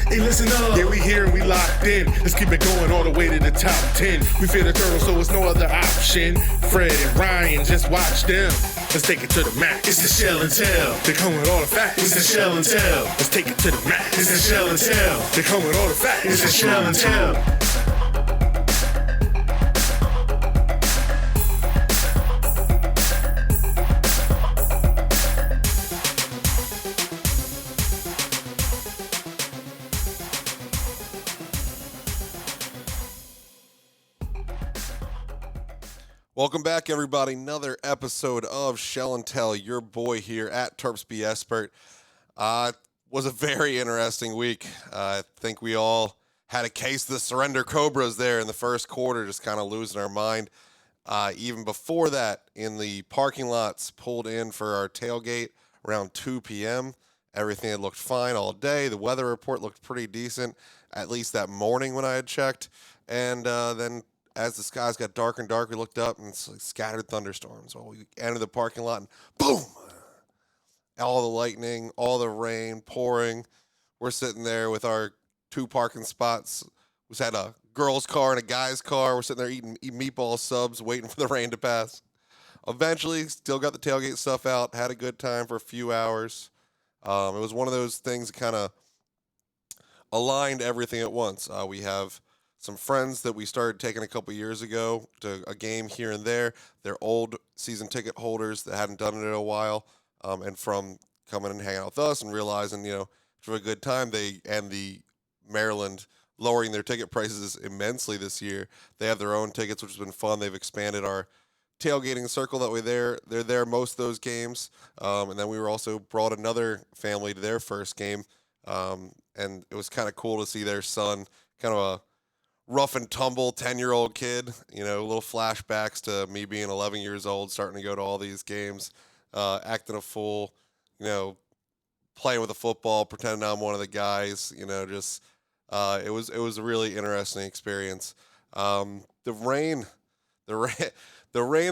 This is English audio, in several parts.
Hey, listen up. Yeah, we here and we locked in. Let's keep it going all the way to the top 10. We fear the turtles, so it's no other option. Fred and Ryan, just watch them. Let's take it to the max. It's the Shell and Tell. They come with all the facts. It's the Shell and Tell. Let's take it to the max. It's the Shell and Tell. They come with all the facts. It's the Shell and Tell. Welcome back, everybody. Another episode of Shell and Tell. Your boy here at Terps B. Espert. Was a very interesting week. I think we all had a case of the surrender Cobras there in the first quarter, just kind of losing our mind. Even before that, in the parking lots, pulled in for our tailgate around 2 p.m. Everything had looked fine all day. The weather report looked pretty decent, at least that morning when I had checked. And then as the skies got darker and darker, we looked up and it's like scattered thunderstorms. Well, we entered the parking lot and boom! All the lightning, all the rain pouring. We're sitting there with our two parking spots. We had a girl's car and a guy's car. We're sitting there eating meatball subs, waiting for the rain to pass. Eventually, still got the tailgate stuff out. Had a good time for a few hours. It was one of those things that kind of aligned everything at once. We have some friends that we started taking a couple years ago to a game here and there. They're old season ticket holders that hadn't done it in a while. And from coming and hanging out with us and realizing, for a good time, they and the Maryland lowering their ticket prices immensely this year. They have their own tickets, which has been fun. They've expanded our tailgating circle that way. They're there most of those games. And then we were also brought another family to their first game. And it was kind of cool to see their son, kind of a rough and tumble 10-year-old kid, little flashbacks to me being 11 years old, starting to go to all these games, acting a fool, playing with a football, pretending I'm one of the guys, it was a really interesting experience. The rain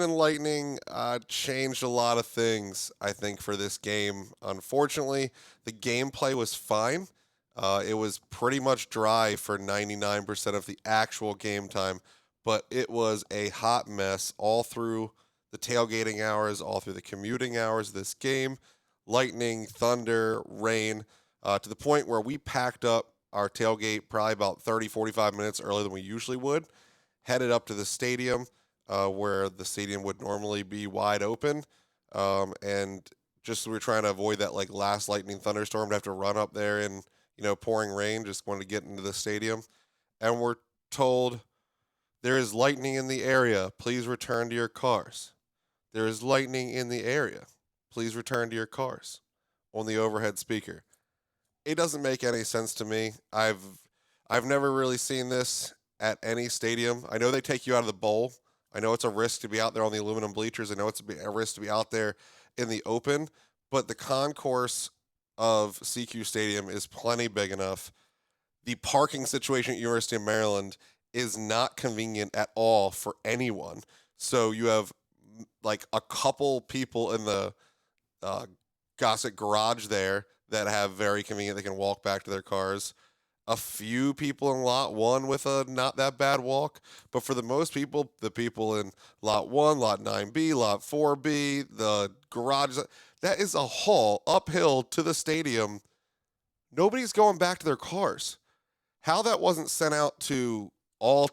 and lightning changed a lot of things, I think, for this game. Unfortunately, the gameplay was fine. It was pretty much dry for 99% of the actual game time, but it was a hot mess all through the tailgating hours, all through the commuting hours of this game. Lightning, thunder, rain, to the point where we packed up our tailgate probably about 30, 45 minutes earlier than we usually would, headed up to the stadium where the stadium would normally be wide open, and just we were trying to avoid that last lightning thunderstorm to have to run up there in pouring rain. Just wanted to get into the stadium, and we're told there is lightning in the area. Please return to your cars. There is lightning in the area. Please return to your cars on the overhead speaker. It doesn't make any sense to me. I've never really seen this at any stadium. I know they take you out of the bowl. I know it's a risk to be out there on the aluminum bleachers. I know it's a risk to be out there in the open, but the concourse of CQ Stadium is plenty big enough. The parking situation at University of Maryland is not convenient at all for anyone. So you have a couple people in the Gossett garage there that have very convenient. They can walk back to their cars. A few people in lot 1 with a not that bad walk. But for the most people, the people in lot 1, lot 9B, lot 4B, the garage, that is a haul uphill to the stadium. Nobody's going back to their cars. How that wasn't sent out to all,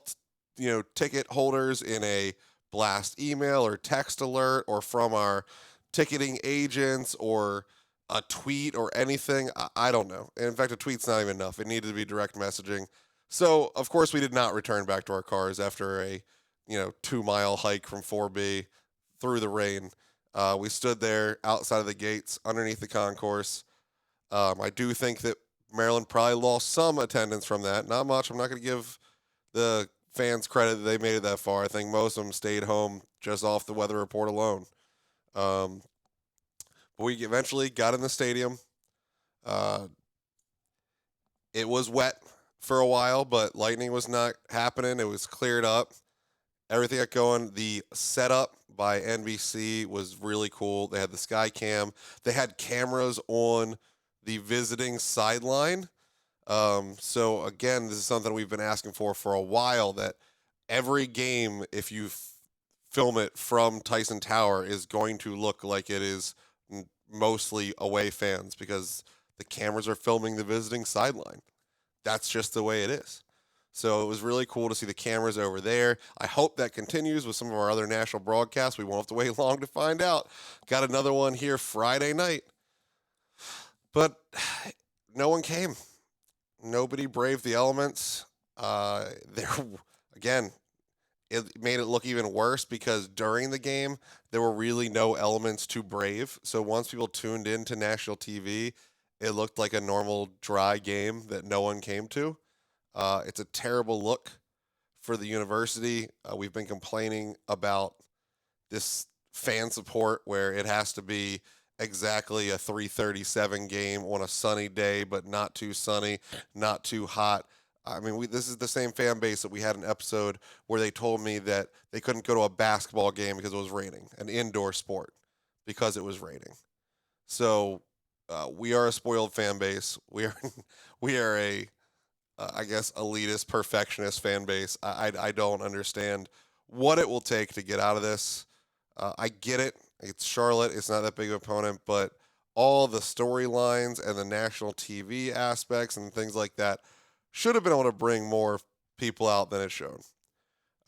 ticket holders in a blast email or text alert or from our ticketing agents or a tweet or anything, I don't know. In fact, a tweet's not even enough. It needed to be direct messaging. So, of course, we did not return back to our cars after a, 2-mile hike from 4B through the rain. We stood there outside of the gates underneath the concourse. I do think that Maryland probably lost some attendance from that. Not much. I'm not going to give the fans credit that they made it that far. I think most of them stayed home just off the weather report alone. But we eventually got in the stadium. It was wet for a while, but lightning was not happening. It was cleared up. Everything got going. The setup by NBC was really cool. They had the sky cam. They had cameras on the visiting sideline. So again, this is something we've been asking for a while. That every game, if you film it from Tyson Tower, is going to look like it is mostly away fans because the cameras are filming the visiting sideline. That's just the way it is. So it was really cool to see the cameras over there. I hope that continues with some of our other national broadcasts. We won't have to wait long to find out. Got another one here Friday night. But no one came. Nobody braved the elements. There again, it made it look even worse because during the game there were really no elements to brave. So once people tuned into national TV, it looked like a normal dry game that no one came to. It's a terrible look for the university. We've been complaining about this fan support where it has to be exactly a 3:37 game on a sunny day, but not too sunny, not too hot. I mean, this is the same fan base that we had an episode where they told me that they couldn't go to a basketball game because it was raining, an indoor sport, because it was raining. So we are a spoiled fan base. We are we are a I guess elitist perfectionist fan base. I don't understand what it will take to get out of this. I get it. It's Charlotte. It's not that big of an opponent, but all the storylines and the national TV aspects and things like that should have been able to bring more people out than it showed.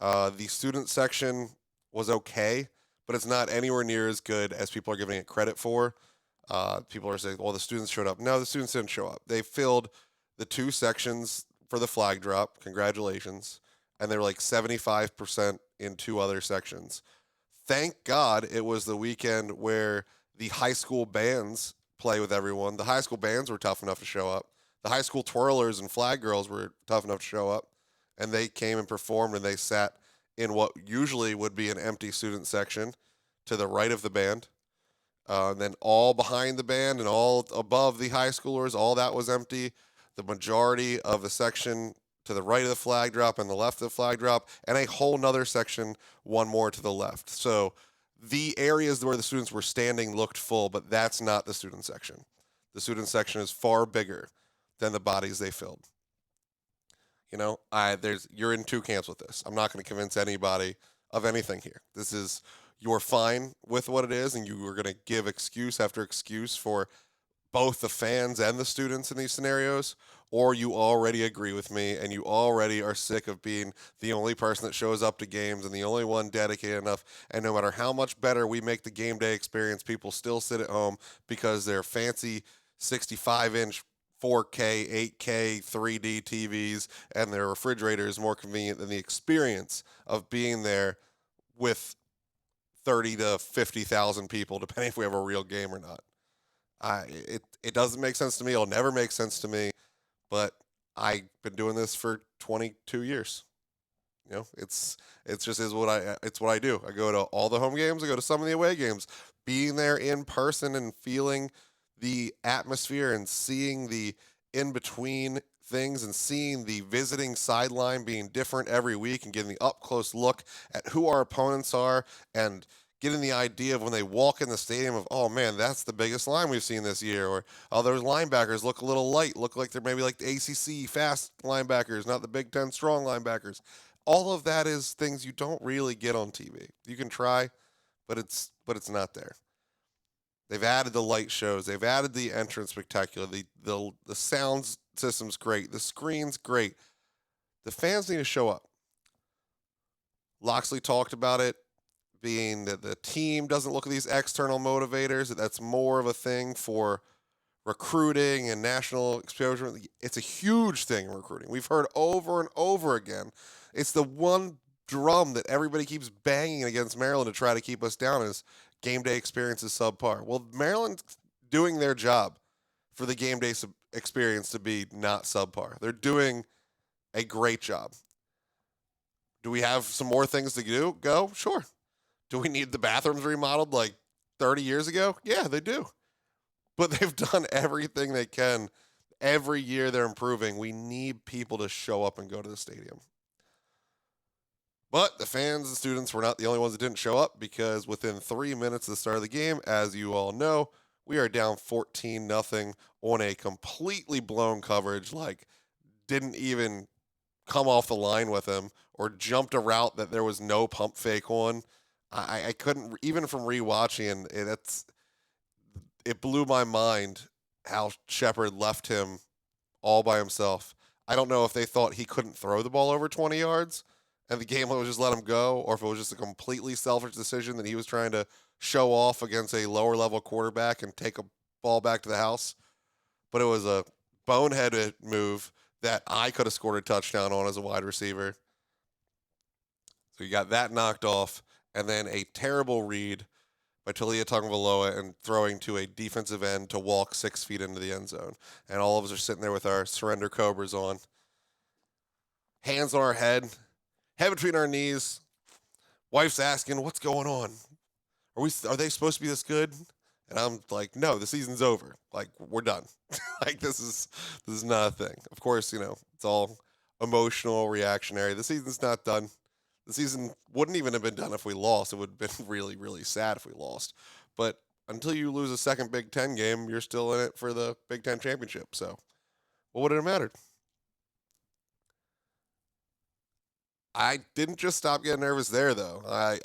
The student section was okay, but it's not anywhere near as good as people are giving it credit for. People are saying, well, the students showed up. No, the students didn't show up. They filled the two sections for the flag drop. Congratulations. And they were like 75% in two other sections. Thank God it was the weekend where the high school bands play with everyone. The high school bands were tough enough to show up. The high school twirlers and flag girls were tough enough to show up. And they came and performed, and they sat in what usually would be an empty student section to the right of the band. And then all behind the band and all above the high schoolers, all that was empty. The majority of the section to the right of the flag drop and the left of the flag drop, and a whole nother section, one more to the left. So the areas where the students were standing looked full, but that's not the student section. The student section is far bigger than the bodies they filled. You know, you're in two camps with this. I'm not going to convince anybody of anything here. This is you're fine with what it is, and you are going to give excuse after excuse for both the fans and the students in these scenarios, or you already agree with me and you already are sick of being the only person that shows up to games and the only one dedicated enough. And no matter how much better we make the game day experience, people still sit at home because their fancy 65-inch 4K, 8K, 3D TVs and their refrigerator is more convenient than the experience of being there with 30 to 50,000 people, depending if we have a real game or not. It doesn't make sense to me. It'll never make sense to me. But I've been doing this for 22 years. You know, it's just what I do. I go to all the home games. I go to some of the away games. Being there in person and feeling the atmosphere and seeing the in between things and seeing the visiting sideline being different every week and getting the up close look at who our opponents are and getting the idea of when they walk in the stadium of, oh man, that's the biggest line we've seen this year, or oh, those linebackers look a little light, look like they're maybe like the ACC fast linebackers, not the Big Ten strong linebackers. All of that is things you don't really get on TV. You can try, but it's not there. They've added the light shows, they've added the entrance spectacular, the sound system's great, the screen's great. The fans need to show up. Loxley talked about it being that the team doesn't look at these external motivators, that's more of a thing for recruiting and national exposure. It's a huge thing in recruiting. We've heard over and over again. It's the one drum that everybody keeps banging against Maryland to try to keep us down is game day experience is subpar. Well, Maryland's doing their job for the game day experience to be not subpar. They're doing a great job. Do we have some more things to do? Go? Sure. Do we need the bathrooms remodeled like 30 years ago? Yeah, they do. But they've done everything they can. Every year they're improving. We need people to show up and go to the stadium. But the fans and students were not the only ones that didn't show up because within 3 minutes of the start of the game, as you all know, We are down 14-0 on a completely blown coverage, like didn't even come off the line with him or jumped a route that there was no pump fake on. I couldn't, even from rewatching it blew my mind how Shepard left him all by himself. I don't know if they thought he couldn't throw the ball over 20 yards and the game would just let him go, or if it was just a completely selfish decision that he was trying to show off against a lower level quarterback and take a ball back to the house. But it was a boneheaded move that I could have scored a touchdown on as a wide receiver. So you got that knocked off, and then a terrible read by Talia Tagovailoa and throwing to a defensive end to walk 6 feet into the end zone. And all of us are sitting there with our surrender cobras on, hands on our head between our knees. Wife's asking, "What's going on? Are they supposed to be this good?" And I'm like, "No, the season's over. Like, we're done. Like, this is not a thing." Of course, it's all emotional, reactionary. The season's not done. The season wouldn't even have been done if we lost. It would have been really, really sad if we lost. But until you lose a second Big Ten game, you're still in it for the Big Ten championship. So, what would it have mattered? I didn't just stop getting nervous there, though. I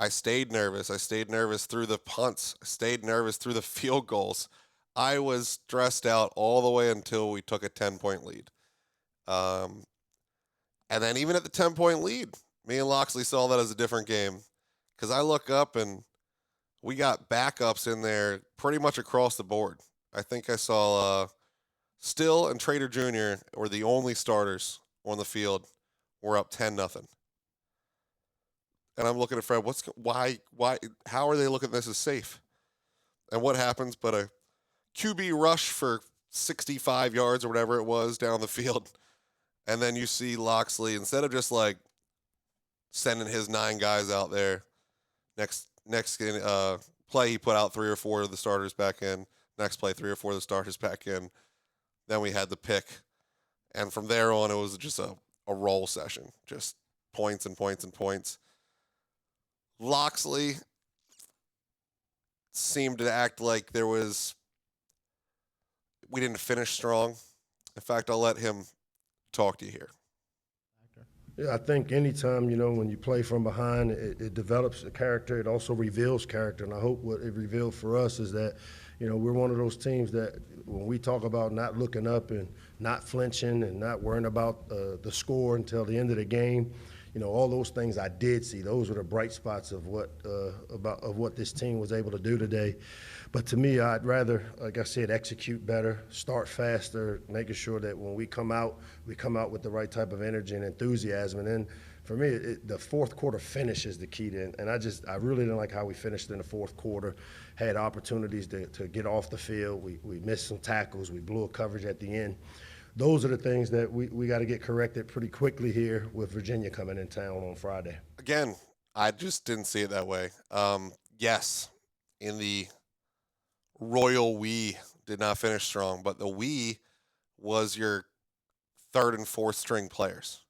stayed nervous. I stayed nervous through the punts. I stayed nervous through the field goals. I was stressed out all the way until we took a 10-point lead. And then even at the 10-point lead, me and Loxley saw that as a different game. Because I look up and we got backups in there pretty much across the board. I think I saw Still and Trader Jr. were the only starters on the field. We're up 10-0. And I'm looking at Fred, why, how are they looking at this as safe? And what happens but a QB rush for 65 yards or whatever it was down the field. And then you see Loxley, instead of just like sending his 9 guys out there, next play he put out 3 or 4 of the starters back in. Next play, 3 or 4 of the starters back in. Then we had the pick. And from there on, it was just a roll session. Just points and points and points. Loxley seemed to act like we didn't finish strong. In fact, I'll let him talk to you here. Yeah, I think anytime, when you play from behind, it develops a character. It also reveals character. And I hope what it revealed for us is that, we're one of those teams that when we talk about not looking up and not flinching and not worrying about the score until the end of the game, all those things I did see. Those were the bright spots of what this team was able to do today. But to me, I'd rather, like I said, execute better, start faster, making sure that when we come out with the right type of energy and enthusiasm. And then for me, the fourth quarter finish is the key to it. And I really didn't like how we finished in the fourth quarter. Had opportunities to get off the field. We missed some tackles. We blew a coverage at the end. Those are the things that we got to get corrected pretty quickly here with Virginia coming in town on Friday. Again, I just didn't see it that way. Yes, in the royal we did not finish strong, but the we was your third and fourth string players.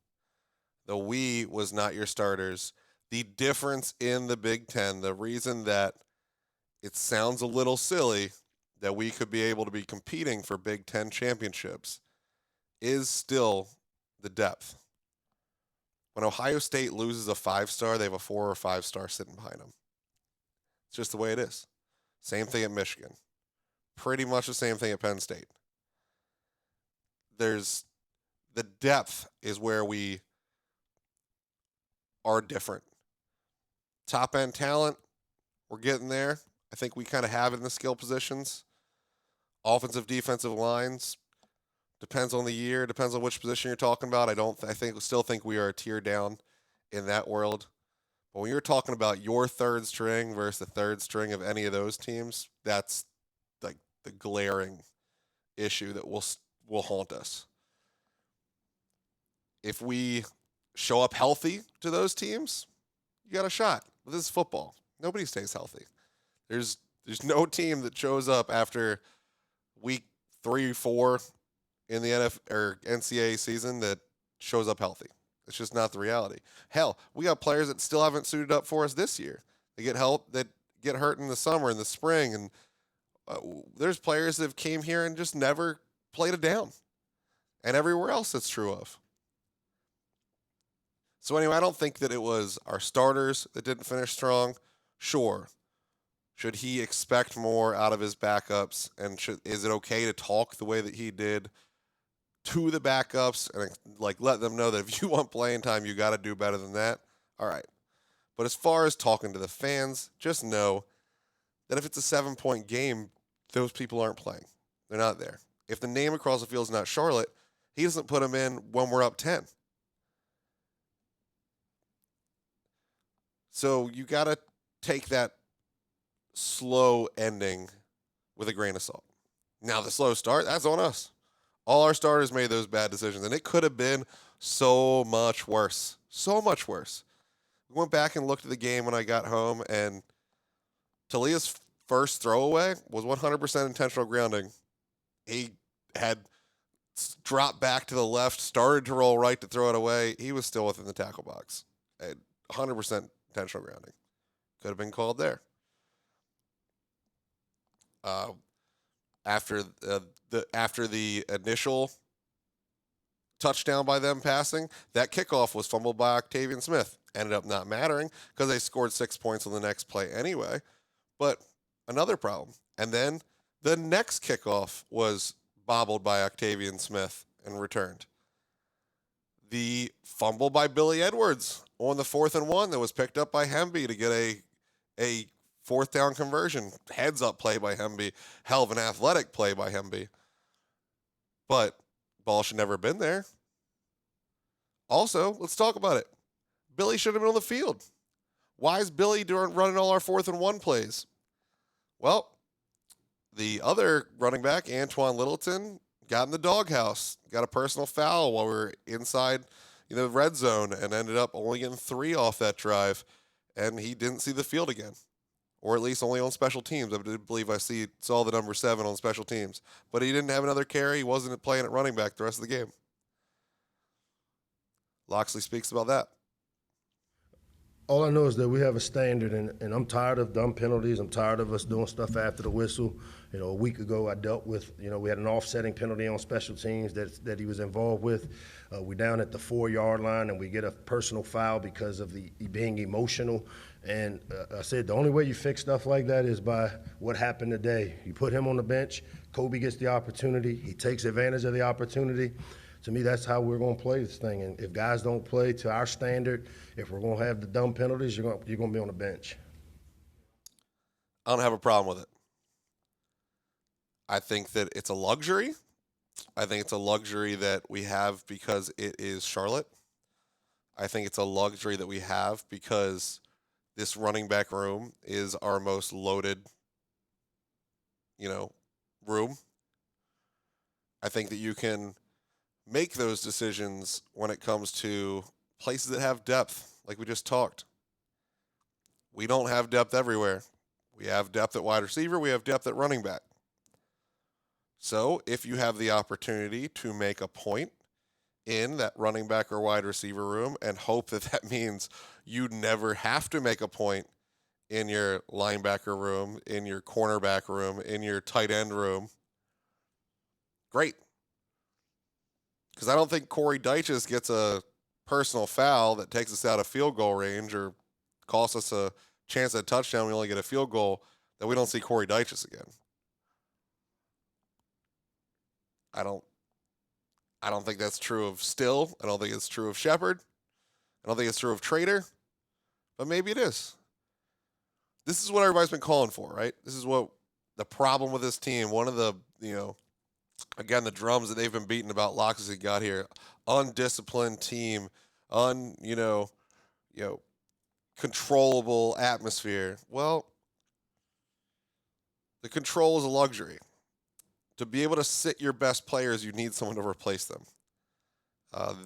The we was not your starters. The difference in the Big Ten, the reason that it sounds a little silly that we could be able to be competing for Big Ten championships is still the depth. When Ohio State loses a 5-star, they have a 4 or 5-star sitting behind them. It's just the way it is. Same thing at Michigan. Pretty much the same thing at Penn State. The depth is where we are different. Top end talent, we're getting there. I think we kind of have it in the skill positions. Offensive, defensive lines, depends on the year, depends on which position you're talking about. Still think we are a tier down in that world. But when you're talking about your third string versus the third string of any of those teams, that's like the glaring issue that will haunt us. If we show up healthy to those teams, you got a shot. But this is football. Nobody stays healthy. There's no team that shows up after week 3, 4 in the NCAA season that shows up healthy. It's just not the reality. Hell, we got players that still haven't suited up for us this year. They get help that get hurt in the summer, in the spring, and there's players that have came here and just never played a down, and everywhere else that's true of. So anyway, I don't think that it was our starters that didn't finish strong. Sure. Should he expect more out of his backups? And is it okay to talk the way that he did to the backups and like let them know that if you want playing time, you got to do better than that? All right. But as far as talking to the fans, just know that if it's a 7-point game, those people aren't playing. They're not there. If the name across the field is not Charlotte, he doesn't put them in when we're up 10. So you got to take that slow ending with a grain of salt. Now, the slow start, that's on us. All our starters made those bad decisions, and it could have been so much worse. So much worse. We went back and looked at the game when I got home, and Talia's first throwaway was 100% intentional grounding. He had dropped back to the left, started to roll right to throw it away. He was still within the tackle box. 100% intentional grounding. Could have been called there. After the initial touchdown by them passing, that kickoff was fumbled by Octavian Smith. Ended up not mattering because they scored 6 points on the next play anyway. But another problem. And then the next kickoff was bobbled by Octavian Smith and returned. The fumble by Billy Edwards on the 4th and 1 that was picked up by Hemby to get a 4th down conversion. Heads up play by Hemby. Hell of an athletic play by Hemby. But ball should never have been there. Also, let's talk about it. Billy should have been on the field. Why is Billy running all our 4th and 1 plays? Well, the other running back, Antoine Littleton, got in the doghouse, got a personal foul while we were inside the red zone and ended up only getting 3 off that drive, and he didn't see the field again, or at least only on special teams. I did believe I saw the number 7 on special teams, but he didn't have another carry. He wasn't playing at running back the rest of the game. Loxley speaks about that. All I know is that we have a standard, and I'm tired of dumb penalties. I'm tired of us doing stuff after the whistle. A week ago I dealt with, we had an offsetting penalty on special teams that he was involved with. We're down at the 4-yard line, and we get a personal foul because of the being emotional. And I said the only way you fix stuff like that is by what happened today. You put him on the bench. Kobe gets the opportunity. He takes advantage of the opportunity. To me, that's how we're going to play this thing. And if guys don't play to our standard, if we're going to have the dumb penalties, you're going to be on the bench. I don't have a problem with it. I think that it's a luxury. I think it's a luxury that we have because it is Charlotte. I think it's a luxury that we have because this running back room is our most loaded, room. I think that you can make those decisions when it comes to places that have depth, like we just talked. We don't have depth everywhere. We have depth at wide receiver. We have depth at running back. So if you have the opportunity to make a point in that running back or wide receiver room and hope that means you never have to make a point in your linebacker room, in your cornerback room, in your tight end room, great. Because I don't think Corey Dyches gets a personal foul that takes us out of field goal range or costs us a chance at a touchdown. We only get a field goal that we don't see Corey Dyches again. I don't think that's true of Still. I don't think it's true of Shepard. I don't think it's true of Trader. But maybe it is. This is what everybody's been calling for, right? This is what the problem with this team. One of the, again, the drums that they've been beating about Loxley got here. Undisciplined team, controllable atmosphere. Well, the control is a luxury. To be able to sit your best players, you need someone to replace them.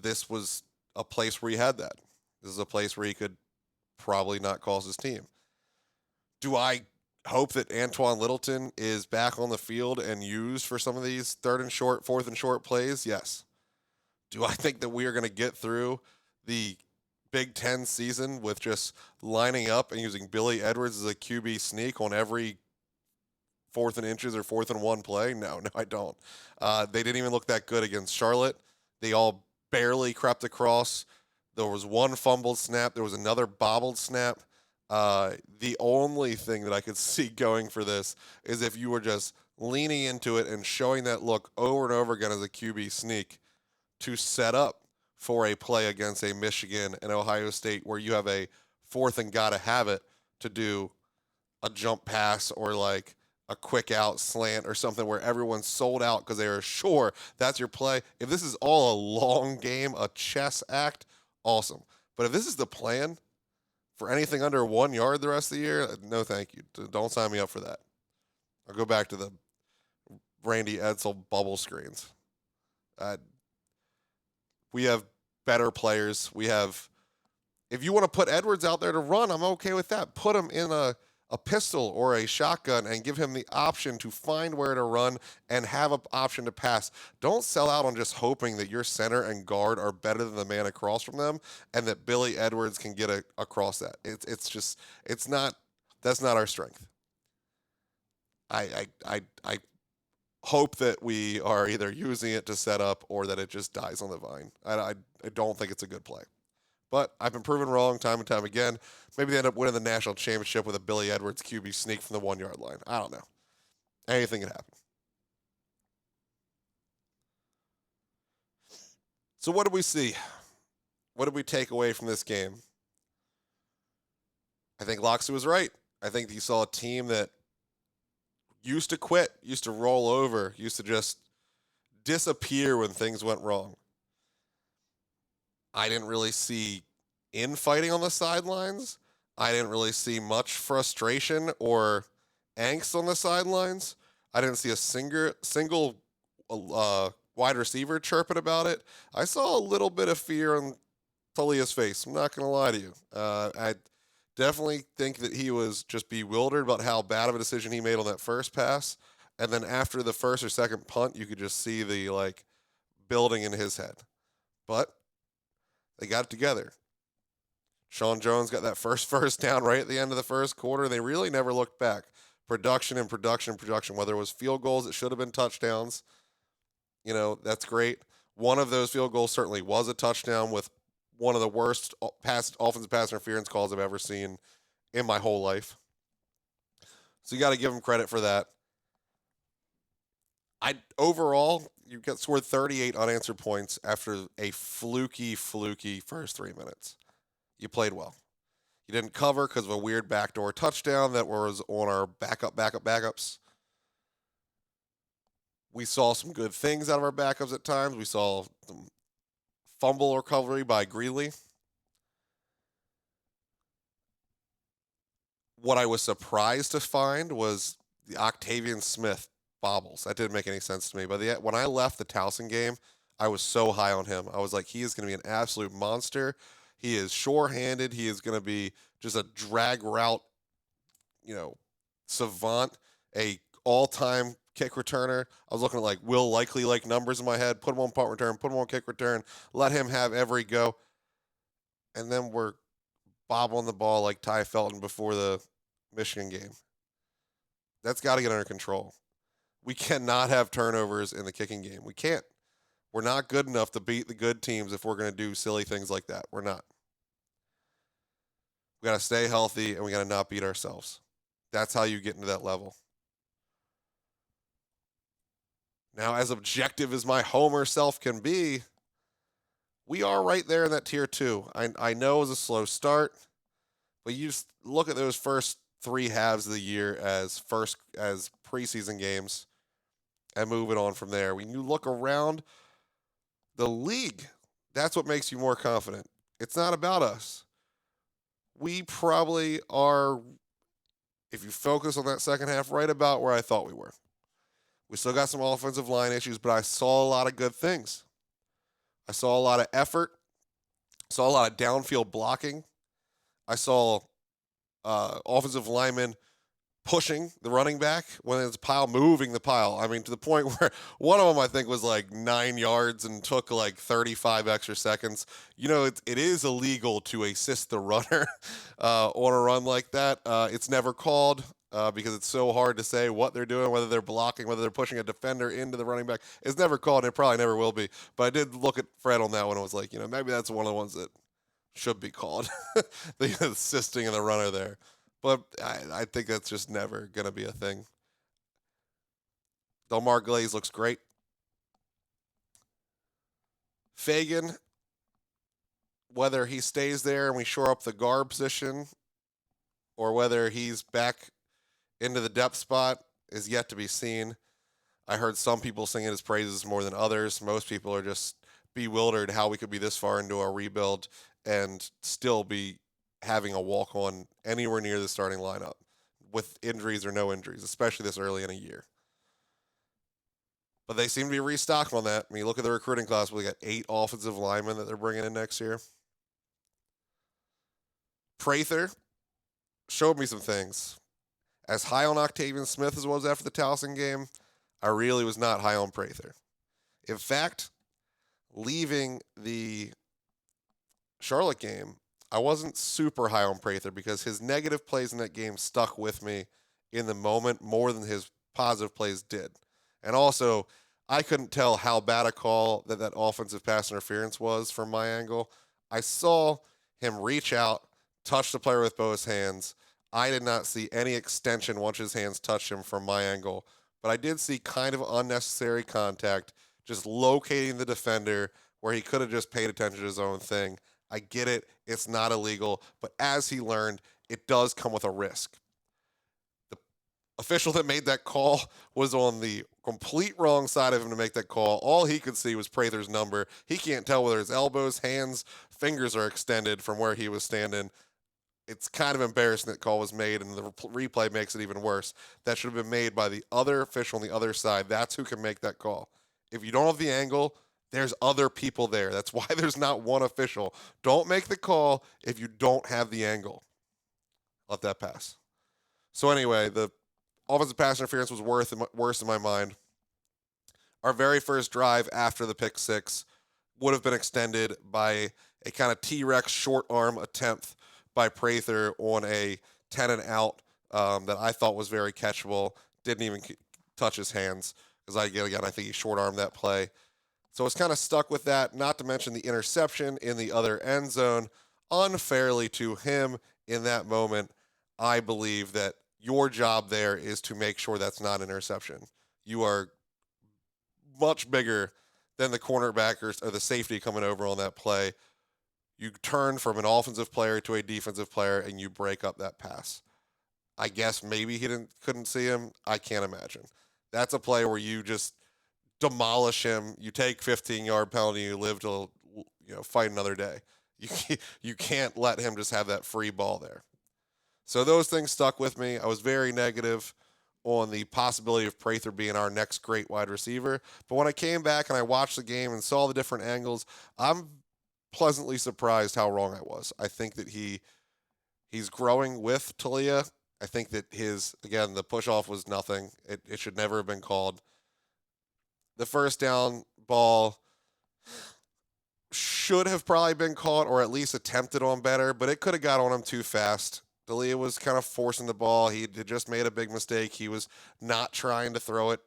This was a place where he had that. This is a place where he could probably not cost his team. Do I hope that Antoine Littleton is back on the field and used for some of these 3rd and short, 4th and short plays? Yes. Do I think that we are going to get through the Big Ten season with just lining up and using Billy Edwards as a QB sneak on every 4th and inches or 4th and 1 play? No, I don't. They didn't even look that good against Charlotte. They all barely crept across. There was one fumbled snap. There was another bobbled snap. The only thing that I could see going for this is if you were just leaning into it and showing that look over and over again as a QB sneak to set up for a play against a Michigan and Ohio State where you have a 4th and gotta have it to do a jump pass or like a quick out slant or something where everyone's sold out because they are sure that's your play. If this is all a long game, a chess act, awesome. But if this is the plan for anything under 1 yard the rest of the year, no thank you. Don't sign me up for that. I'll go back to the Randy Edsel bubble screens. We have better players. If you want to put Edwards out there to run, I'm okay with that. Put him in a pistol or a shotgun and give him the option to find where to run and have an option to pass. Don't sell out on just hoping that your center and guard are better than the man across from them and that Billy Edwards can get across that. That's not our strength. I hope that we are either using it to set up or that it just dies on the vine. I don't think it's a good play. But I've been proven wrong time and time again. Maybe they end up winning the national championship with a Billy Edwards QB sneak from the 1 yard line. I don't know. Anything can happen. So what did we see? What did we take away from this game? I think Loxley was right. I think you saw a team that used to quit, used to roll over, used to just disappear when things went wrong. I didn't really see infighting on the sidelines. I didn't really see much frustration or angst on the sidelines. I didn't see a single wide receiver chirping about it. I saw a little bit of fear on Talia's face. I'm not going to lie to you. I definitely think that he was just bewildered about how bad of a decision he made on that first pass. And then after the first or second punt, you could just see the building in his head. But they got it together. Sean Jones got that first down right at the end of the first quarter. They really never looked back. Production. Whether it was field goals, it should have been touchdowns. That's great. One of those field goals certainly was a touchdown with one of the worst offensive pass interference calls I've ever seen in my whole life. So you got to give them credit for that. Overall, you got scored 38 unanswered points after a fluky first 3 minutes. You played well. You didn't cover because of a weird backdoor touchdown that was on our backups. We saw some good things out of our backups at times. We saw some fumble recovery by Greeley. What I was surprised to find was the Octavian Smith bobbles. That didn't make any sense to me. But when I left the Towson game, I was so high on him. I was like, he is going to be an absolute monster. He is sure-handed. He is going to be just a drag route, savant, a all-time kick returner. I was looking at Will Likely numbers in my head. Put him on punt return, put him on kick return, let him have every go. And then we're bobbling the ball like Ty Felton before the Michigan game. That's got to get under control. We cannot have turnovers in the kicking game. We can't. We're not good enough to beat the good teams if we're going to do silly things like that. We're not. We got to stay healthy and we got to not beat ourselves. That's how you get into that level. Now, as objective as my homer self can be, we are right there in that tier 2. I know it was a slow start, but you just look at those first 3 halves of the year as preseason games and move it on from there. When you look around the league, that's what makes you more confident. It's not about us. We probably are, if you focus on that second half, right about where I thought we were. We still got some offensive line issues, but I saw a lot of good things. I saw a lot of effort. Saw a lot of downfield blocking. I saw offensive linemen pushing the running back when it's a pile, moving the pile. I mean, to the point where one of them, I think, was like 9 yards and took like 35 extra seconds. You know, it is illegal to assist the runner on a run like that. It's never called because it's so hard to say what they're doing, whether they're blocking, whether they're pushing a defender into the running back. It's never called, and it probably never will be. But I did look at Fred on that one and was like, you know, maybe that's one of the ones that should be called, the assisting of the runner there. But I think that's just never going to be a thing. Delmar Glaze looks great. Fagan, whether he stays there and we shore up the guard position or whether he's back into the depth spot is yet to be seen. I heard some people singing his praises more than others. Most people are just bewildered how we could be this far into our rebuild and still be having a walk-on anywhere near the starting lineup with injuries or no injuries, especially this early in a year. But they seem to be restocking on that. I mean, look at the recruiting class. We got 8 offensive linemen that they're bringing in next year. Prather showed me some things. As high on Octavian Smith as I was after the Towson game, I really was not high on Prather. In fact, leaving the Charlotte game, I wasn't super high on Prather because his negative plays in that game stuck with me in the moment more than his positive plays did. And also, I couldn't tell how bad a call that offensive pass interference was from my angle. I saw him reach out, touch the player with both hands. I did not see any extension once his hands touched him from my angle. But I did see kind of unnecessary contact, just locating the defender where he could have just paid attention to his own thing. I get it. It's not illegal. But as he learned, it does come with a risk. The official that made that call was on the complete wrong side of him to make that call. All he could see was Prather's number. He can't tell whether his elbows, hands, fingers are extended from where he was standing. It's kind of embarrassing that call was made, and the replay makes it even worse. That should have been made by the other official on the other side. That's who can make that call. If you don't have the angle, there's other people there. That's why there's not one official. Don't make the call if you don't have the angle. Let that pass. So anyway, the offensive pass interference was worse in my mind. Our very first drive after the pick six would have been extended by a kind of T-Rex short arm attempt by Prather on a 10 and out that I thought was very catchable. Didn't even touch his hands because I think he short armed that play. So it's kind of stuck with that, not to mention the interception in the other end zone unfairly to him in that moment. I believe that your job there is to make sure that's not an interception. You are much bigger than the cornerback or the safety coming over on that play. You turn from an offensive player to a defensive player and you break up that pass. I guess maybe he couldn't see him. I can't imagine. That's a play where you just demolish him. You take 15-yard penalty. You live to fight another day. You can't let him just have that free ball there. So those things stuck with me. I was very negative on the possibility of Prather being our next great wide receiver. But when I came back and I watched the game and saw the different angles, I'm pleasantly surprised how wrong I was. I think that he's growing with Talia. I think that the push-off was nothing. It should never have been called. The first down ball should have probably been caught or at least attempted on better, but it could have got on him too fast. Talia was kind of forcing the ball. He had just made a big mistake. He was not trying to throw it,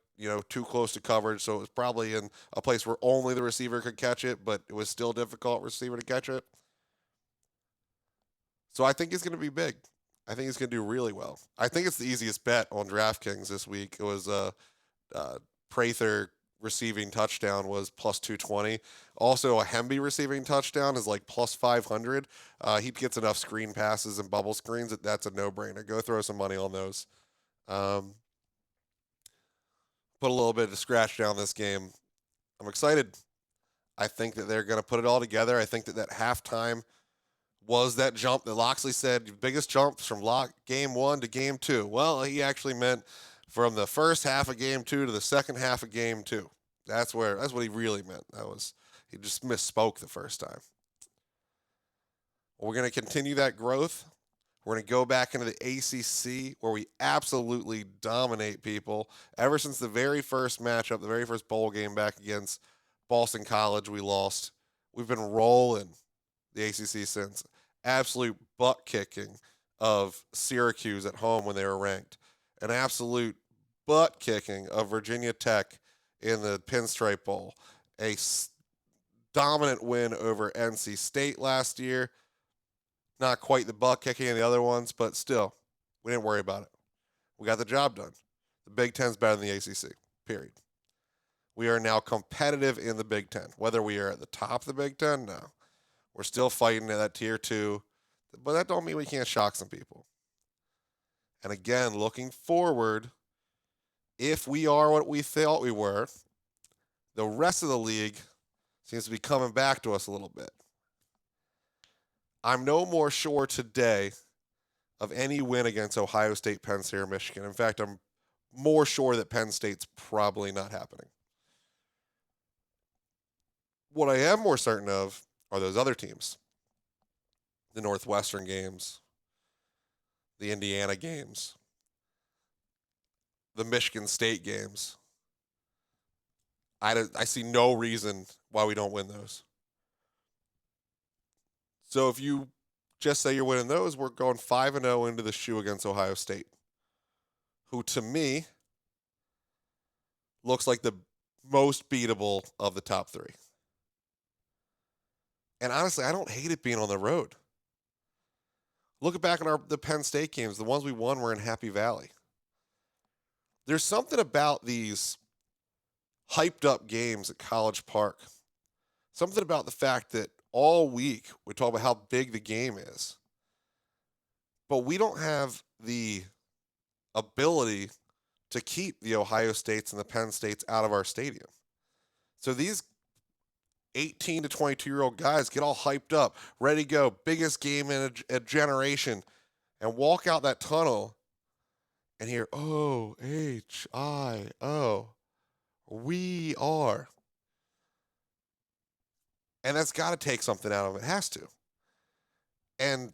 too close to coverage, so it was probably in a place where only the receiver could catch it, but it was still difficult for the receiver to catch it. So I think he's going to be big. I think he's going to do really well. I think it's the easiest bet on DraftKings this week. It was Prather receiving touchdown was plus 220. Also, a Hemby receiving touchdown is like plus 500. He gets enough screen passes and bubble screens that's a no-brainer. Go throw some money on those. Put a little bit of scratch down this game. I'm excited. I think that they're going to put it all together. I think that halftime was that jump that Loxley said, biggest jumps from game 1 to game 2. Well, he actually meant from the first half of game 2 to the second half of game 2. That's what he really meant. He just misspoke the first time. We're going to continue that growth. We're going to go back into the ACC where we absolutely dominate people. Ever since the very first matchup, the very first bowl game back against Boston College, we lost. We've been rolling the ACC since. Absolute butt kicking of Syracuse at home when they were ranked. An absolute butt kicking of Virginia Tech in the Pinstripe Bowl. A dominant win over NC State last year. Not quite the butt kicking in the other ones, but still, we didn't worry about it. We got the job done. The Big Ten's better than the ACC, period. We are now competitive in the Big Ten. Whether we are at the top of the Big Ten, no. We're still fighting at that tier 2, but that don't mean we can't shock some people. And again, looking forward, if we are what we thought we were, the rest of the league seems to be coming back to us a little bit. I'm no more sure today of any win against Ohio State, Penn State, or Michigan. In fact, I'm more sure that Penn State's probably not happening. What I am more certain of are those other teams. The Northwestern games, the Indiana games, the Michigan State games. I see no reason why we don't win those. So if you just say you're winning those, we're going 5-0 into the shoe against Ohio State, who to me looks like the most beatable of the top 3. And honestly, I don't hate it being on the road. Look back at the Penn State games. The ones we won were in Happy Valley. There's something about these hyped up games at College Park. Something about the fact that all week we talk about how big the game is. But we don't have the ability to keep the Ohio States and the Penn States out of our stadium. So these 18 to 22-year-old guys get all hyped up, ready to go, biggest game in a generation, and walk out that tunnel and hear, O-H-I-O, we are. And that's got to take something out of it. It has to. And,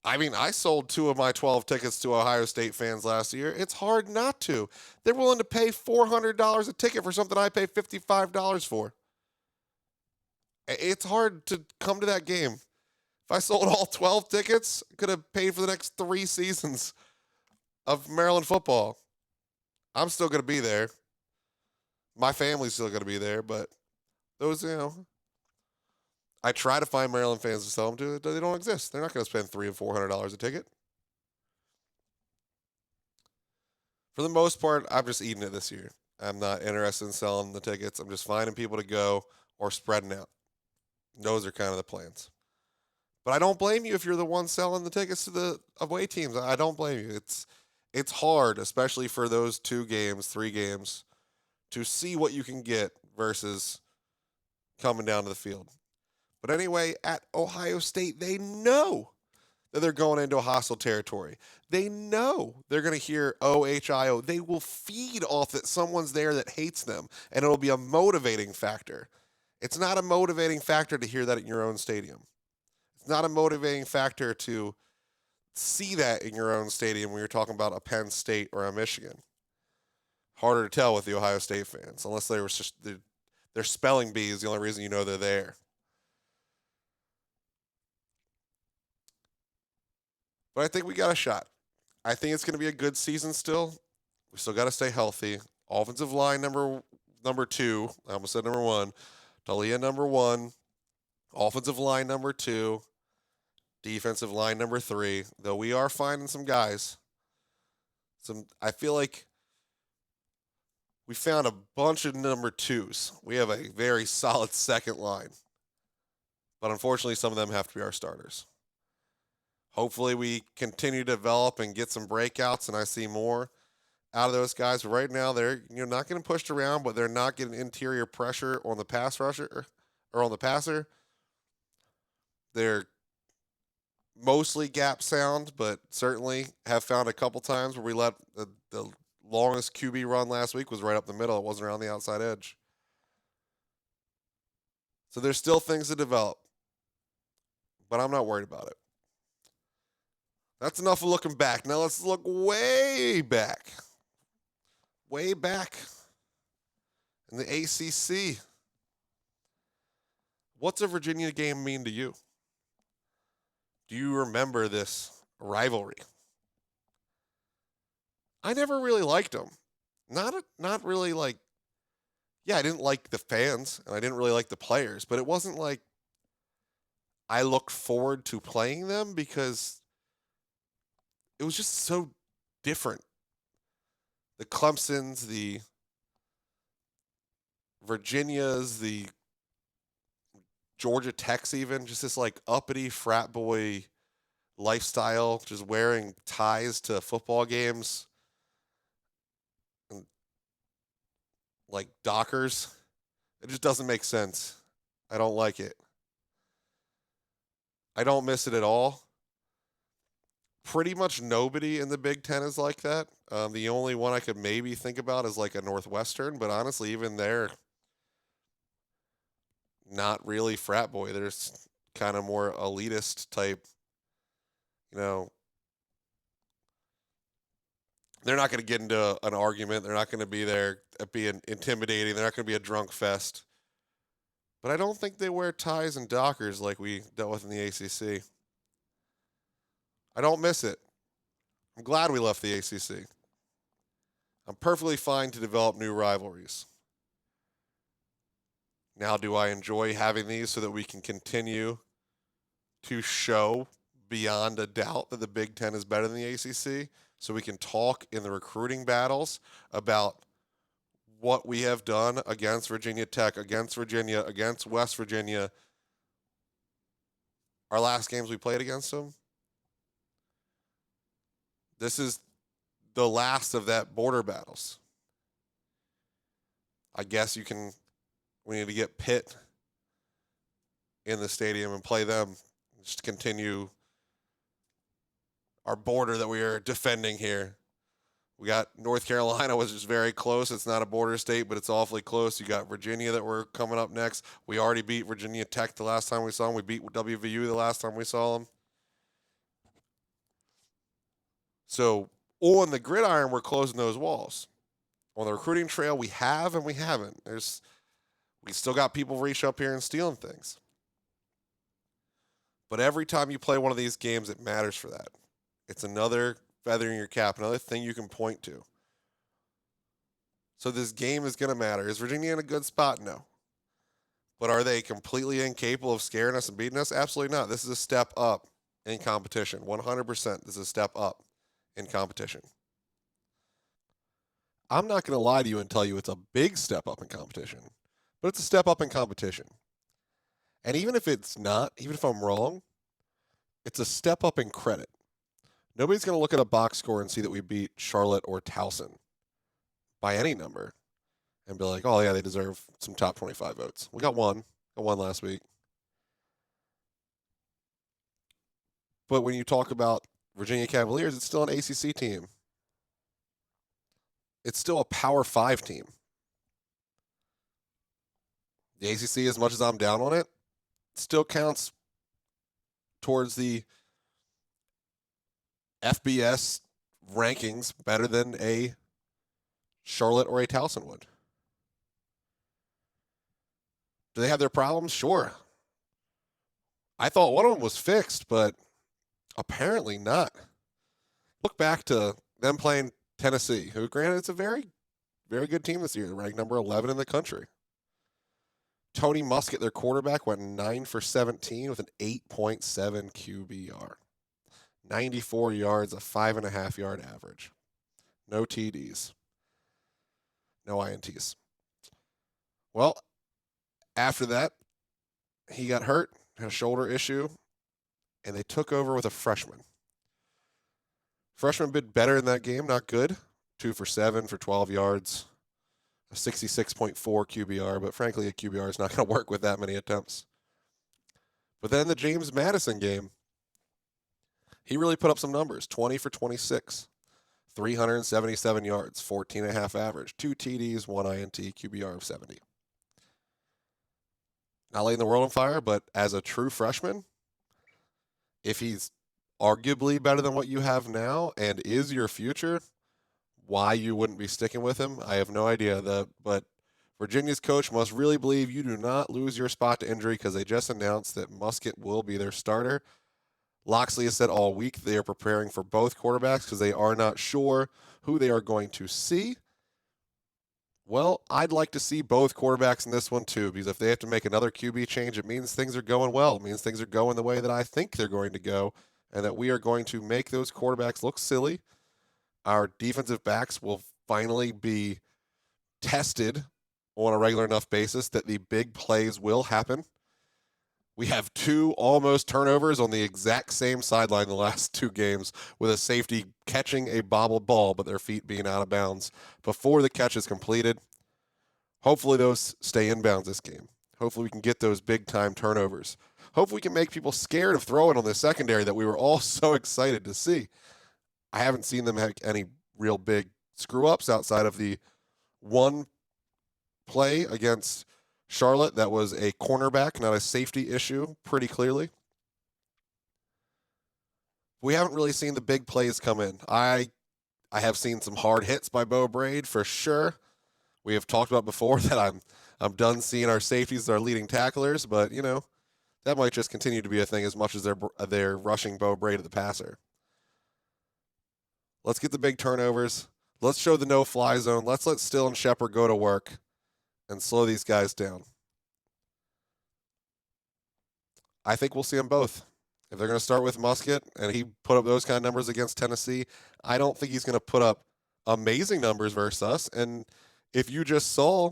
I mean, I sold 2 of my 12 tickets to Ohio State fans last year. It's hard not to. They're willing to pay $400 a ticket for something I pay $55 for. It's hard to come to that game. If I sold all 12 tickets, I could have paid for the next 3 seasons of Maryland football. I'm still going to be there. My family's still going to be there, but those, I try to find Maryland fans to sell them to. They don't exist. They're not going to spend $300 and $400 a ticket. For the most part, I'm just eating it this year. I'm not interested in selling the tickets. I'm just finding people to go or spreading out. Those are kind of the plans. But I don't blame you if you're the one selling the tickets to the away teams. I don't blame you. It's hard, especially for those 2 games, 3 games, to see what you can get versus coming down to the field. But anyway, at Ohio State, they know that they're going into a hostile territory. They know they're going to hear O-H-I-O. They will feed off that someone's there that hates them, and it'll be a motivating factor. It's not a motivating factor to hear that in your own stadium. It's not a motivating factor to see that in your own stadium when you're talking about a Penn State or a Michigan. Harder to tell with the Ohio State fans, unless they were just their spelling bee is the only reason you know they're there. But I think we got a shot. I think it's going to be a good season still. We still got to stay healthy. Offensive line number 2. I almost said number 1. Talia number 1. Offensive line number 2. Defensive line number 3. Though we are finding some guys. I feel like we found a bunch of number 2s. We have a very solid second line. But unfortunately, some of them have to be our starters. Hopefully we continue to develop and get some breakouts, and I see more out of those guys. But right now, they're not getting pushed around, but they're not getting interior pressure on the pass rusher or on the passer. They're mostly gap sound, but certainly have found a couple times where we let the longest QB run last week was right up the middle. It wasn't around the outside edge. So there's still things to develop, but I'm not worried about it. That's enough of looking back. Now let's look way back. Way back in the ACC. What's a Virginia game mean to you? Do you remember this rivalry? I never really liked them. Not really like, yeah, I didn't like the fans and I didn't really like the players, but it wasn't like I looked forward to playing them because it was just so different. The Clemsons, the Virginias, the Georgia Techs, even just this like uppity frat boy lifestyle, just wearing ties to football games and like Dockers. It just doesn't make sense. I don't like it. I don't miss it at all. Pretty much nobody in the Big Ten is like that. The only one I could maybe think about is like a Northwestern, but honestly, even they're not really frat boy. They're kind of more elitist type, you know. They're not going to get into an argument. They're not going to be there being intimidating. They're not going to be a drunk fest. But I don't think they wear ties and Dockers like we dealt with in the ACC. I don't miss it. I'm glad we left the ACC. I'm perfectly fine to develop new rivalries. Now, do I enjoy having these so that we can continue to show beyond a doubt that the Big Ten is better than the ACC? So we can talk in the recruiting battles about what we have done against Virginia Tech, against Virginia, against West Virginia. Our last games we played against them. This is the last of that border battles. I guess we need to get Pitt in the stadium and play them. Just continue our border that we are defending here. We got North Carolina, which is very close. It's not a border state, but it's awfully close. You got Virginia that we're coming up next. We already beat Virginia Tech the last time we saw them. We beat WVU the last time we saw them. So on the gridiron, we're closing those walls. On the recruiting trail, we have and we haven't. We still got people reach up here and stealing things. But every time you play one of these games, it matters for that. It's another feather in your cap, another thing you can point to. So this game is going to matter. Is Virginia in a good spot? No. But are they completely incapable of scaring us and beating us? Absolutely not. This is a step up in competition. 100%. This is a step up in competition. I'm not going to lie to you and tell you it's a big step up in competition, but it's a step up in competition. And even if it's not, even if I'm wrong, it's a step up in credit. Nobody's going to look at a box score and see that we beat Charlotte or Towson by any number and be like, oh, yeah, they deserve some top 25 votes. We got one last week. But when you talk about Virginia Cavaliers, it's still an ACC team. It's still a Power 5 team. The ACC, as much as I'm down on it, still counts towards the FBS rankings better than a Charlotte or a Towson would. Do they have their problems? Sure. I thought one of them was fixed, but apparently not. Look back to them playing Tennessee, who, granted, it's a very, very good team this year. They're ranked number 11 in the country. Tony Muskett, their quarterback, went 9 for 17 with an 8.7 QBR. 94 yards, a 5.5-yard average. No TDs. No INTs. Well, after that, he got hurt, had a shoulder issue, and they took over with a freshman. Freshman did better in that game, not good. 2 for 7 for 12 yards. A 66.4 QBR, but frankly, a QBR is not going to work with that many attempts. But then the James Madison game, he really put up some numbers. 20 for 26, 377 yards, 14.5 average, 2 TDs, 1 INT, QBR of 70. Not lighting the world on fire, but as a true freshman, if he's arguably better than what you have now and is your future, why you wouldn't be sticking with him, I have no idea. But Virginia's coach must really believe you do not lose your spot to injury because they just announced that Musket will be their starter. Loxley has said all week they are preparing for both quarterbacks because they are not sure who they are going to see. Well, I'd like to see both quarterbacks in this one too, because if they have to make another QB change, it means things are going well. It means things are going the way that I think they're going to go, and that we are going to make those quarterbacks look silly. Our defensive backs will finally be tested on a regular enough basis that the big plays will happen. We have 2 almost turnovers on the exact same sideline the last 2 games, with a safety catching a bobbled ball, but their feet being out of bounds before the catch is completed. Hopefully those stay inbounds this game. Hopefully we can get those big-time turnovers. Hopefully we can make people scared of throwing on the secondary that we were all so excited to see. I haven't seen them have any real big screw-ups outside of the one play against Charlotte that was a cornerback, not a safety issue, pretty clearly. We haven't really seen the big plays come in. I have seen some hard hits by Bo Braid for sure. We have talked about before that I'm done seeing our safeties as our leading tacklers, but that might just continue to be a thing as much as they're rushing Bo Braid to the passer. Let's get the big turnovers. Let's show the no-fly zone. Let's let Still and Shepard go to work and slow these guys down. I think we'll see them both. If they're going to start with Musket and he put up those kind of numbers against Tennessee, I don't think he's going to put up amazing numbers versus us. And if you just saw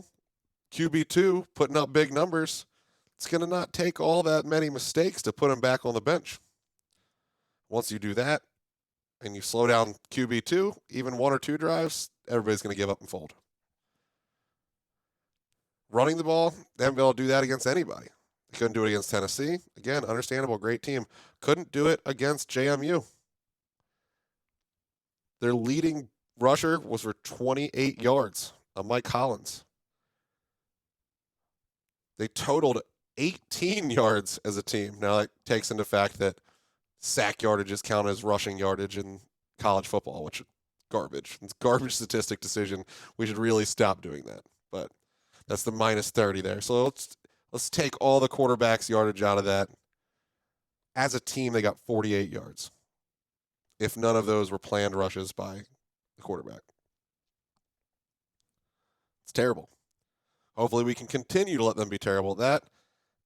QB2 putting up big numbers, it's going to not take all that many mistakes to put him back on the bench. Once you do that and you slow down QB2, even 1 or 2 drives, everybody's going to give up and fold. Running the ball, they haven't been able to do that against anybody. They couldn't do it against Tennessee. Again, understandable, great team. Couldn't do it against JMU. Their leading rusher was for 28 yards, Mike Collins. They totaled 18 yards as a team. Now, that takes into fact that sack yardages count as rushing yardage in college football, which is garbage. It's a garbage statistic decision. We should really stop doing that. But that's the minus 30 there. So let's take all the quarterback's yardage out of that. As a team, they got 48 yards, if none of those were planned rushes by the quarterback. It's terrible. Hopefully we can continue to let them be terrible at that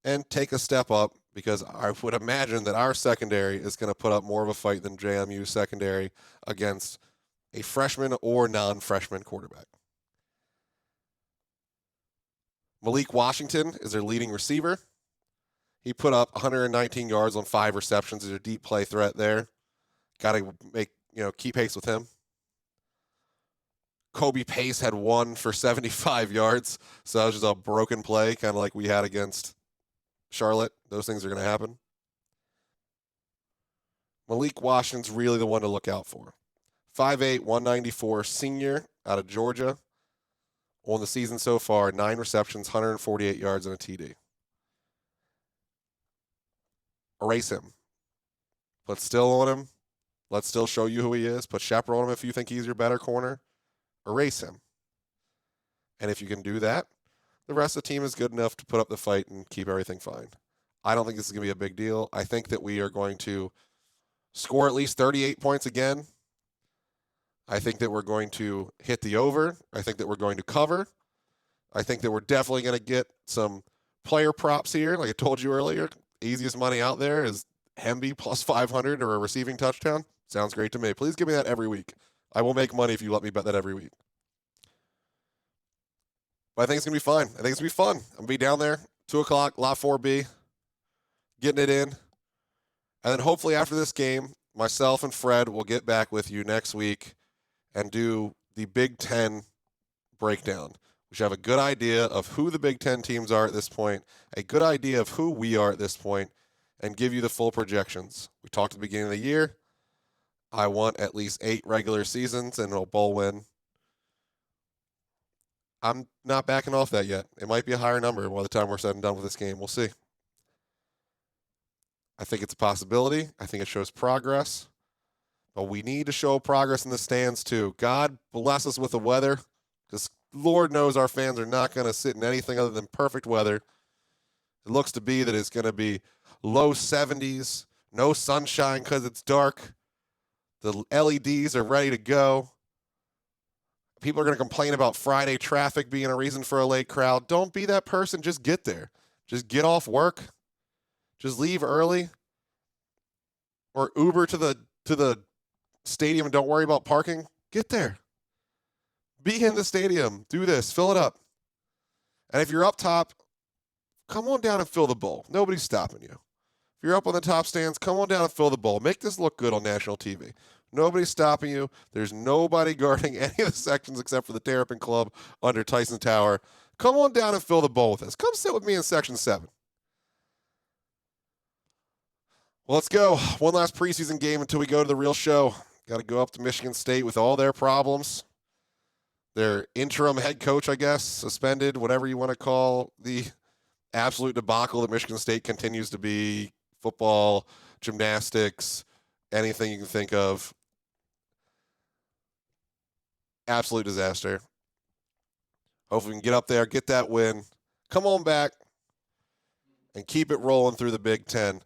and take a step up, because I would imagine that our secondary is going to put up more of a fight than JMU's secondary against a freshman or non-freshman quarterback. Malik Washington is their leading receiver. He put up 119 yards on 5 receptions. There's a deep play threat there. Got to keep pace with him. Kobe Pace had 1 for 75 yards. So that was just a broken play, kind of like we had against Charlotte. Those things are going to happen. Malik Washington's really the one to look out for. 5'8", 194, senior out of Georgia. On the season so far, 9 receptions, 148 yards, and a TD. Erase him. Put Still on him. Let's Still show you who he is. Put Shepard on him if you think he's your better corner. Erase him. And if you can do that, the rest of the team is good enough to put up the fight and keep everything fine. I don't think this is going to be a big deal. I think that we are going to score at least 38 points again. I think that we're going to hit the over. I think that we're going to cover. I think that we're definitely going to get some player props here. Like I told you earlier, easiest money out there is Hemby plus 500 or a receiving touchdown. Sounds great to me. Please give me that every week. I will make money if you let me bet that every week. But I think it's going to be fine. I think it's going to be fun. I'm going to be down there, 2 o'clock, Lot 4B, getting it in. And then hopefully after this game, myself and Fred will get back with you next week and do the Big Ten breakdown. We should have a good idea of who the Big Ten teams are at this point, a good idea of who we are at this point, and give you the full projections. We talked at the beginning of the year. I want at least 8 regular seasons and a bowl win. I'm not backing off that yet. It might be a higher number by the time we're said and done with this game. We'll see. I think it's a possibility. I think it shows progress. But we need to show progress in the stands too. God bless us with the weather, because Lord knows our fans are not going to sit in anything other than perfect weather. It looks to be that it's going to be low 70s, no sunshine because it's dark. The LEDs are ready to go. People are going to complain about Friday traffic being a reason for a late crowd. Don't be that person. Just get there. Just get off work. Just leave early. Or Uber to the stadium and don't worry about parking. Get there. Be in the stadium. Do this. Fill it up. And if you're up top, come on down and fill the bowl. Nobody's stopping you. If you're up on the top stands, come on down and fill the bowl. Make this look good on national TV. Nobody's stopping you. There's nobody guarding any of the sections except for the Terrapin Club under Tyson Tower. Come on down and fill the bowl with us. Come sit with me in Section 7. Well, let's go. One last preseason game until we go to the real show. Got to go up to Michigan State with all their problems. Their interim head coach, I guess, suspended, whatever you want to call the absolute debacle that Michigan State continues to be. Football, gymnastics, anything you can think of. Absolute disaster. Hopefully we can get up there, get that win, come on back, and keep it rolling through the Big Ten.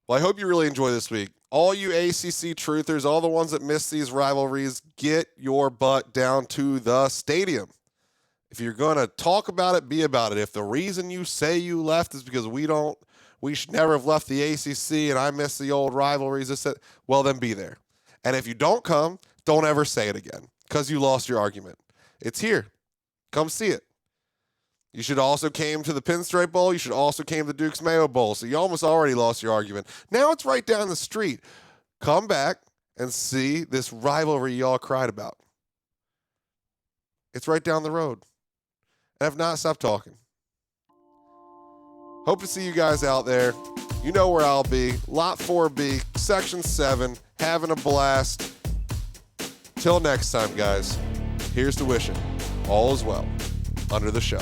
Well, I hope you really enjoy this week. All you ACC truthers, all the ones that miss these rivalries, get your butt down to the stadium. If you're going to talk about it, be about it. If the reason you say you left is because we should never have left the ACC and I miss the old rivalries, well, then be there. And if you don't come, don't ever say it again because you lost your argument. It's here. Come see it. You should also came to the Pinstripe Bowl. You should also came to the Duke's Mayo Bowl. So you almost already lost your argument. Now it's right down the street. Come back and see this rivalry y'all cried about. It's right down the road. And I've not stopped talking. Hope to see you guys out there. You know where I'll be. Lot 4B, Section 7, having a blast. Till next time, guys, here's to wishing all is well under the show.